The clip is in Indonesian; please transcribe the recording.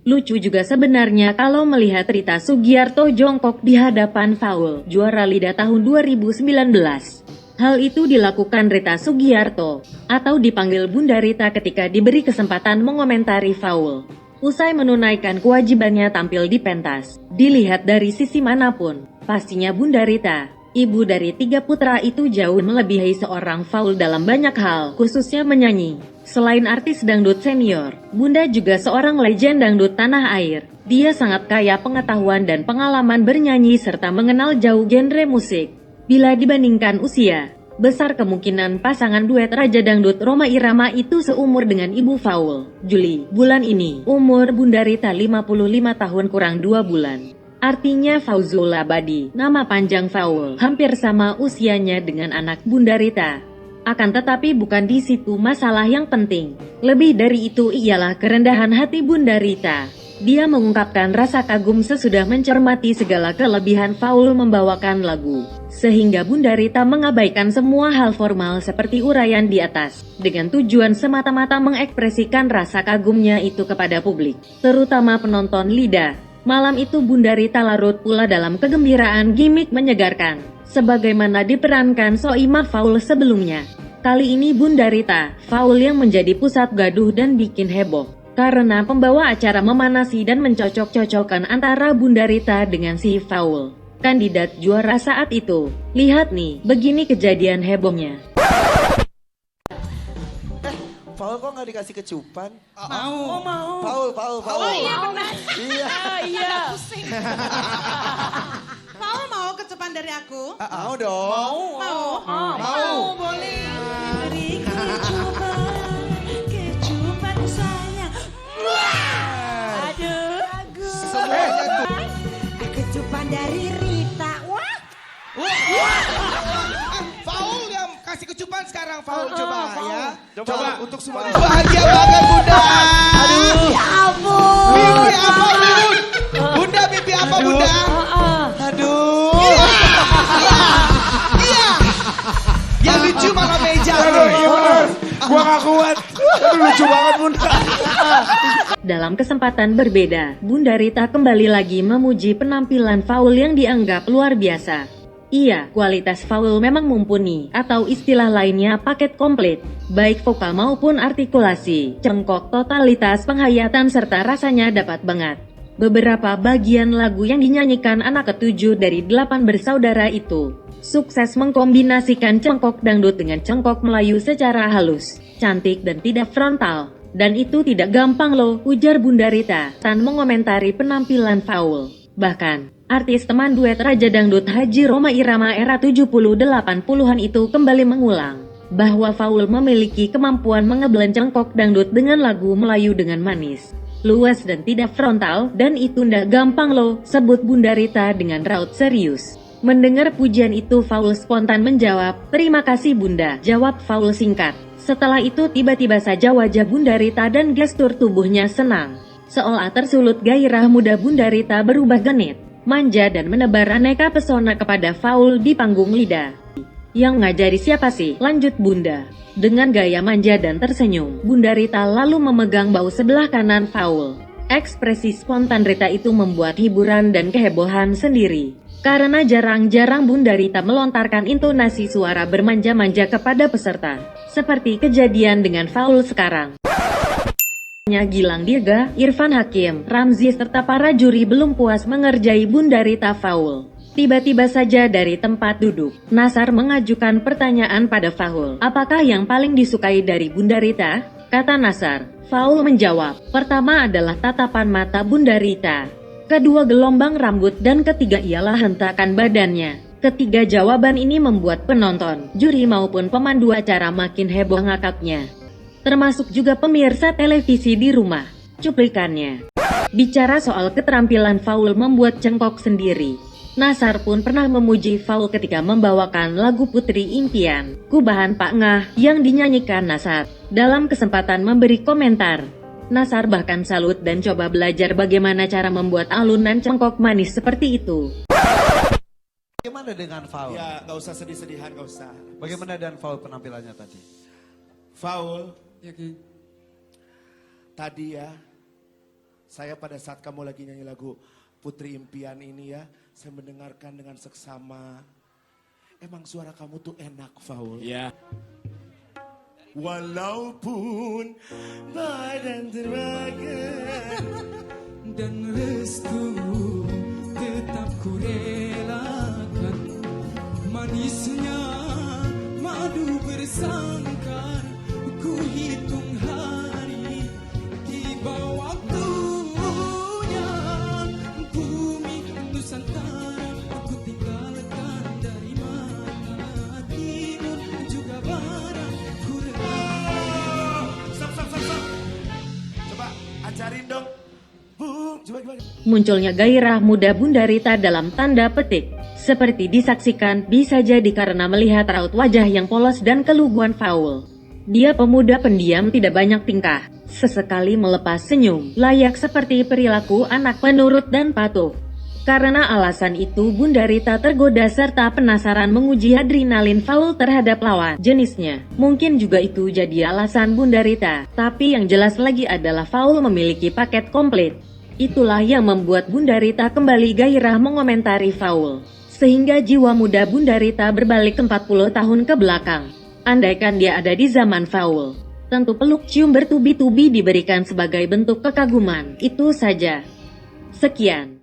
Lucu juga sebenarnya kalau melihat Rita Sugiarto jongkok di hadapan Foul, juara LIDA tahun 2019. Hal itu dilakukan Rita Sugiarto, atau dipanggil Bunda Rita ketika diberi kesempatan mengomentari Foul. Usai menunaikan kewajibannya tampil di pentas, dilihat dari sisi manapun, pastinya Bunda Rita, ibu dari 3 putra itu jauh melebihi seorang Foul dalam banyak hal, khususnya menyanyi. Selain artis dangdut senior, Bunda juga seorang legend dangdut tanah air. Dia sangat kaya pengetahuan dan pengalaman bernyanyi serta mengenal jauh genre musik. Bila dibandingkan usia, besar kemungkinan pasangan duet Raja Dangdut Rhoma Irama itu seumur dengan Ibu Foul. Juli, bulan ini, umur Bunda Rita 55 tahun kurang 2 bulan. Artinya Fauzul Abadi, nama panjang Foul, hampir sama usianya dengan anak Bunda Rita. Akan tetapi bukan di situ masalah yang penting. Lebih dari itu ialah kerendahan hati Bunda Rita. Dia mengungkapkan rasa kagum sesudah mencermati segala kelebihan Foul membawakan lagu. Sehingga Bunda Rita mengabaikan semua hal formal seperti uraian di atas, dengan tujuan semata-mata mengekspresikan rasa kagumnya itu kepada publik, terutama penonton LIDA. Malam itu Bunda Rita larut pula dalam kegembiraan gimmick menyegarkan, sebagaimana diperankan Soimah Foul sebelumnya. Kali ini Bunda Rita, Foul yang menjadi pusat gaduh dan bikin heboh. Karena pembawa acara memanasi dan mencocok-cocokkan antara Bunda Rita dengan si Foul, kandidat juara saat itu. Lihat nih, begini kejadian hebohnya. Foul kok nggak dikasih kecupan? Mau. Oh mau. Foul. Oh iya benar. Iya. Iya. Pusing. Paul mau kecupan dari aku? Mau dong. Mau. Boleh. Beri kecupan sayang. Aduh. Bagus. Kecupan dari Rita. Wah. Faul yang kasih kecupan sekarang, Faul coba ya. Coba untuk semua. Bahagia banget Bunda. Aduh. Ya ampun. Mimpi apa Bunda? Mimpi apa Bunda? Aduh. Iya. Yang lucu malah meja. Iya bener. Gua gak kuat. Aduh lucu banget Bunda. Dalam kesempatan berbeda, Bunda Rita kembali lagi memuji penampilan Foul yang dianggap luar biasa. Iya, kualitas Foul memang mumpuni, atau istilah lainnya paket komplit, baik vokal maupun artikulasi, cengkok, totalitas, penghayatan, serta rasanya dapat banget. Beberapa bagian lagu yang dinyanyikan anak ketujuh dari 8 bersaudara itu, sukses mengkombinasikan cengkok dangdut dengan cengkok Melayu secara halus, cantik dan tidak frontal. Dan itu tidak gampang loh, ujar Bunda Rita, tan mengomentari penampilan Foul. Bahkan, artis teman duet Raja Dangdut Haji Rhoma Irama era 70-80an itu kembali mengulang bahwa Foul memiliki kemampuan mengeblend cengkok dangdut dengan lagu Melayu dengan manis, luas dan tidak frontal, dan itu ndak gampang loh, sebut Bunda Rita dengan raut serius. Mendengar pujian itu Foul spontan menjawab, "Terima kasih Bunda," jawab Foul singkat. Setelah itu tiba-tiba saja wajah Bunda Rita dan gestur tubuhnya senang. Seolah tersulut gairah muda Bunda Rita berubah genit, manja dan menebar aneka pesona kepada Foul di panggung LIDA. "Yang ngajari siapa sih?" lanjut Bunda. Dengan gaya manja dan tersenyum, Bunda Rita lalu memegang bahu sebelah kanan Foul. Ekspresi spontan Rita itu membuat hiburan dan kehebohan sendiri. Karena jarang-jarang Bunda Rita melontarkan intonasi suara bermanja-manja kepada peserta, seperti kejadian dengan Foul sekarang. Gilang Dirga, Irfan Hakim, Ramzi serta para juri belum puas mengerjai Bunda Rita Foul. Tiba-tiba saja dari tempat duduk, Nasar mengajukan pertanyaan pada Foul. "Apakah yang paling disukai dari Bunda Rita?" kata Nasar. Foul menjawab, "Pertama adalah tatapan mata Bunda Rita. Kedua gelombang rambut dan ketiga ialah hentakan badannya." Ketiga jawaban ini membuat penonton, juri maupun pemandu acara makin heboh ngakaknya. Termasuk juga pemirsa televisi di rumah. Cuplikannya. Bicara soal keterampilan Foul membuat cengkok sendiri, Nasar pun pernah memuji Foul ketika membawakan lagu Putri Impian, Kubahan Pak Ngah, yang dinyanyikan Nasar. Dalam kesempatan memberi komentar, Nasar bahkan salut dan coba belajar bagaimana cara membuat alunan cengkok manis seperti itu. Bagaimana dengan Foul? Ya, gak usah sedih-sedihan, gak usah. Bagaimana dengan Foul penampilannya tadi? Foul, Ya, Ki. tadi ya, Saya pada saat kamu lagi nyanyi lagu Putri Impian ini ya, saya mendengarkan dengan seksama. Emang suara kamu tuh enak, Faul. Iya. Walaupun badan terbakar dan restu tetap ku relakan, manisnya madu bersangkar, ku hitung hari tiba waktunya, bumi Nusantara aku tinggalkan, dari mana timur juga barat ku relakan. Stop. Coba ajarin dong. Boom, coba gimana? Munculnya gairah muda Bunda Rita dalam tanda petik. Seperti disaksikan, bisa jadi karena melihat raut wajah yang polos dan keluguan Faul. Dia pemuda pendiam, tidak banyak tingkah. Sesekali melepas senyum, layak seperti perilaku anak penurut dan patuh. Karena alasan itu, Bunda Rita tergoda serta penasaran menguji adrenalin Faul terhadap lawan jenisnya. Mungkin juga itu jadi alasan Bunda Rita. Tapi yang jelas lagi adalah Faul memiliki paket komplit. Itulah yang membuat Bunda Rita kembali gairah mengomentari Faul. Sehingga jiwa muda Bunda Rita berbalik 40 tahun ke belakang. Andaikan dia ada di zaman Faul, tentu peluk cium bertubi-tubi diberikan sebagai bentuk kekaguman. Itu saja. Sekian.